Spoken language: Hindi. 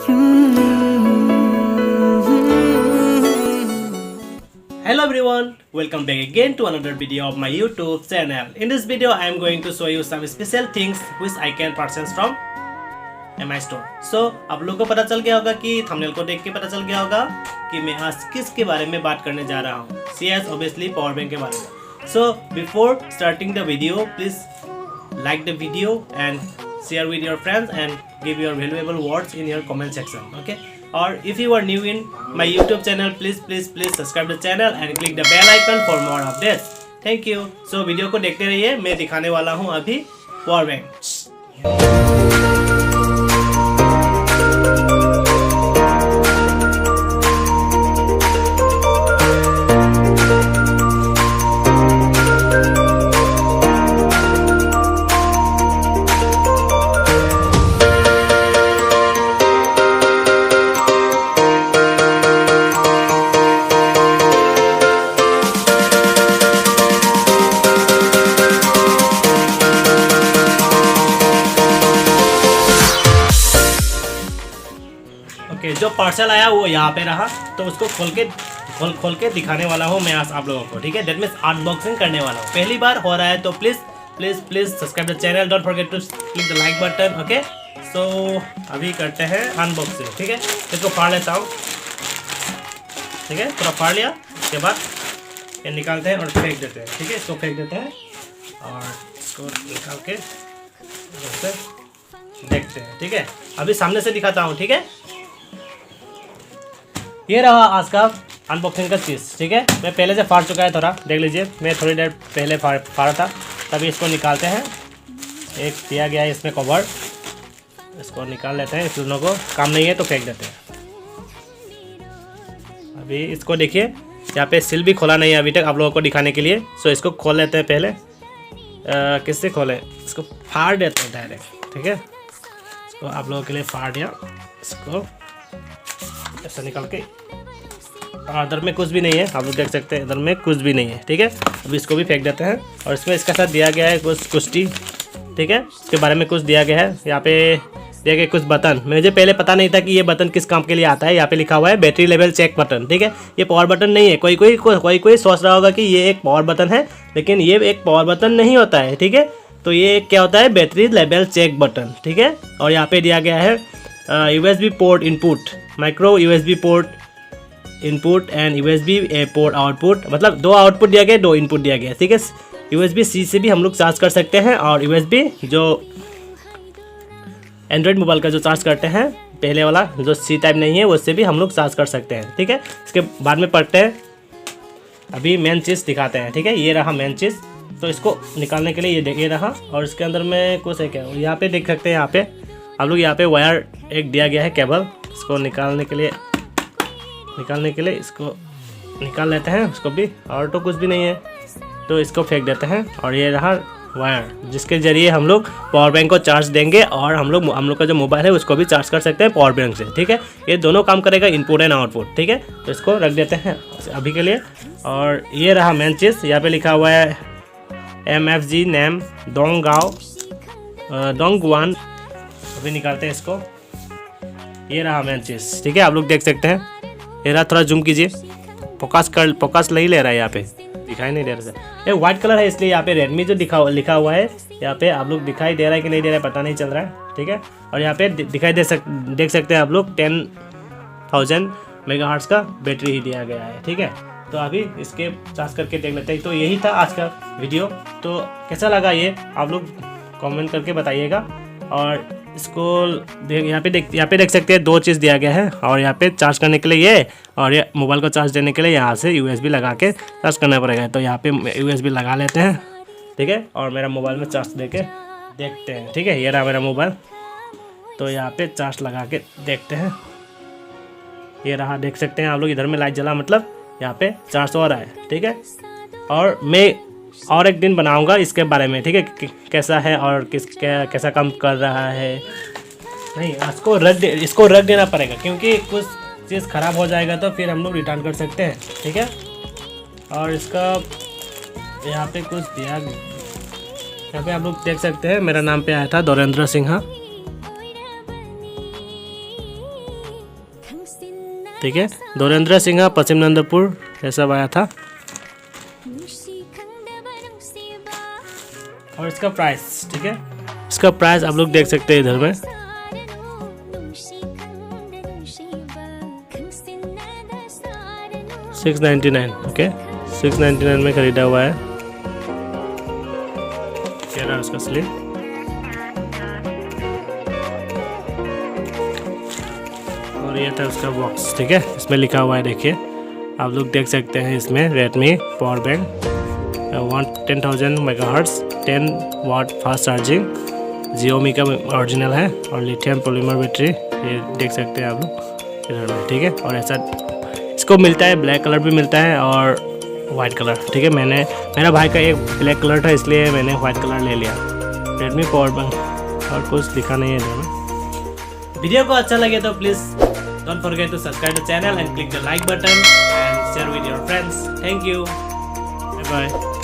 Hello everyone, welcome back again to another video of my YouTube channel. In this video I am going to show you some special things which I can purchase from MI Store. So आप लोगों को पता चल गया होगा कि थंबनेल को देख के पता चल गया होगा कि मैं आज किसके बारे में बात करने जा रहा हूँ. Yes, obviously पावर बैंक के बारे में. So before starting the video, please like the video and share with your friends and give your valuable words in your comment section. Okay. Or if you are new in my YouTube channel, please subscribe the channel and click the bell icon for more updates. Thank you. So video को देखते रहिए. मैं दिखाने वाला हूँ अभी पावर बैंक. जो पार्सल आया वो यहाँ पे रहा, तो उसको खोल के दिखाने वाला हूँ मैं आज आप लोगों को. ठीक है, दैट मीन्स अनबॉक्सिंग करने वाला हूँ. पहली बार हो रहा है तो please subscribe the channel. Don't forget to click the like button. Okay, so अभी करते हैं अनबॉक्सिंग. ठीक है, इसको फाड़ लेता हूँ. ठीक है, पूरा फाड़ लिया. उसके बाद ये निकालते हैं और फेंक देते हैं. ठीक है, इसको फेंक देते हैं और इसको निकाल के देखते हैं. ठीक है, अभी सामने से दिखाता हूँ. ठीक है, ये रहा आज का अनबॉक्सिंग का चीज़. ठीक है, मैं पहले से फाड़ चुका है, थोड़ा देख लीजिए. मैं थोड़ी देर पहले फाड़ा था. तभी इसको निकालते हैं. एक दिया गया है इसमें कवर, इसको निकाल लेते हैं. इस दोनों को काम नहीं है तो फेंक देते हैं. अभी इसको देखिए, यहाँ पे सिल भी खोला नहीं है अभी तक आप लोगों को दिखाने के लिए. सो इसको खोल लेते हैं पहले. किससे खोलें, इसको फाड़ देते हैं डायरेक्ट. ठीक है, इसको आप लोगों के लिए फाड़ दिया. इसको ऐसा निकाल के, इधर में कुछ भी नहीं है, आप लोग देख सकते हैं इधर में कुछ भी नहीं है. ठीक है, अभी इसको भी फेंक देते हैं. और इसमें इसके साथ दिया गया है कुश्ती. ठीक है, इसके बारे में कुछ दिया गया है. यहाँ पे दिया गया कुछ बटन. मुझे पहले पता नहीं था कि ये बटन किस काम के लिए आता है. यहाँ पे लिखा हुआ है बैटरी लेवल चेक बटन. ठीक है, ये पावर बटन नहीं है. कोई सोच रहा होगा कि ये एक पावर बटन है, लेकिन ये एक पावर बटन नहीं होता है. ठीक है, तो ये क्या होता है, बैटरी लेवल चेक बटन. ठीक है, और यहाँ पे दिया गया है USB port input, micro USB port input and USB port output. मतलब 2 आउटपुट दिया गया, 2 इनपुट दिया गया. ठीक है, USB-C से भी हम लोग चार्ज कर सकते हैं और USB जो एंड्रॉयड मोबाइल का जो चार्ज करते हैं पहले वाला जो C टाइप नहीं है, उससे भी हम लोग चार्ज कर सकते हैं. ठीक है, इसके बाद में पढ़ते हैं. अभी मेन चीज़ दिखाते हैं. ठीक है, ये रहा मेन चीज़. तो इसको निकालने के लिए ये रहा. और इसके अंदर में कुछ है क्या, यहाँ पे देख सकते हैं. यहाँ पे आप लोग यहाँ पे वायर एक दिया गया है, केबल. इसको निकालने के लिए इसको निकाल लेते हैं उसको भी. और तो कुछ भी नहीं है तो इसको फेंक देते हैं. और ये रहा वायर जिसके ज़रिए हम लोग पावर बैंक को चार्ज देंगे और हम लोग का जो मोबाइल है उसको भी चार्ज कर सकते हैं पावर बैंक से. ठीक है, ये दोनों काम करेगा, इनपुट एंड आउटपुट. ठीक है, तो इसको रख देते हैं अभी के लिए. और ये रहा मेन चीज़. यहाँ पे लिखा हुआ है MFG नेम डोंगवान. अभी निकालते हैं इसको. ये रहा मेन चीज़. ठीक है, आप लोग देख सकते हैं. ये रहा, थोड़ा जूम कीजिए. फोकस नहीं ले रहा है, यहाँ पे दिखाई नहीं दे रहा है. ये वाइट कलर है इसलिए यहाँ पे रेडमी जो लिखा हुआ है यहाँ पे आप लोग दिखाई दे रहा है कि नहीं दे रहा है पता नहीं चल रहा है. ठीक है, और यहाँ पे देख सकते हैं आप लोग 10,000 मेगाहर्ट्ज़ का बैटरी ही दिया गया है. ठीक है, तो अभी इसके चार्ज करके देख लेते हैं. तो यही था आज का वीडियो. तो कैसा लगा ये आप लोग कमेंट करके बताइएगा. और इसको यहाँ पे देख सकते हैं 2 चीज़ दिया गया है. और यहाँ पे चार्ज करने के लिए ये, और ये मोबाइल को चार्ज देने के लिए यहाँ से USB लगा के चार्ज करना पड़ेगा. तो यहाँ पे USB लगा लेते हैं. ठीक है, और मेरा मोबाइल में चार्ज दे के देखते हैं. ठीक है, ये रहा मेरा मोबाइल. तो यहाँ पे चार्ज लगा के देखते हैं. ये रहा, देख सकते हैं आप लोग, इधर में लाइट जला, मतलब यहाँ पे चार्ज हो रहा है. ठीक है, और मैं और एक दिन बनाऊंगा इसके बारे में. ठीक है, कैसा है और कैसा काम कर रहा है. नहीं, इसको रख देना पड़ेगा क्योंकि कुछ चीज़ ख़राब हो जाएगा तो फिर हम लोग रिटर्न कर सकते हैं। ठीक है। और इसका यहाँ पे कुछ दिया, यहाँ पे आप लोग देख सकते हैं मेरा नाम पे आया था दोरेंद्र सिंह। ठीक है, दोरेंद्र सिंह पश्चिम नंदपुर ये सब आया था। और इसका प्राइस, ठीक है, इसका प्राइस आप लोग देख सकते हैं इधर में। 699, ओके, 699 में खरीदा हुआ है। ये रहा उसका स्लीव। और ये था उसका बॉक्स, ठीक है, इसमें लिखा हुआ है, देखिए आप लोग देख सकते हैं इसमें Redmi power bank 10,000 megahertz 10 watt fast charging, Xiaomi का ओरिजिनल है और लिथियम पॉलीमर बैटरी, ये देख सकते हैं आप लोग इधर में, ठीक है। और ऐसा इसको मिलता है, ब्लैक कलर भी मिलता है और वाइट कलर, ठीक है। मेरा भाई का एक ब्लैक कलर था इसलिए मैंने वाइट कलर ले लिया। रेडमी पावर बैंक और कुछ लिखा नहीं है इधर में। वीडियो को अच्छा लगे तो please don't forget to subscribe the channel and click the like button and share with your friends. Thank you, bye bye.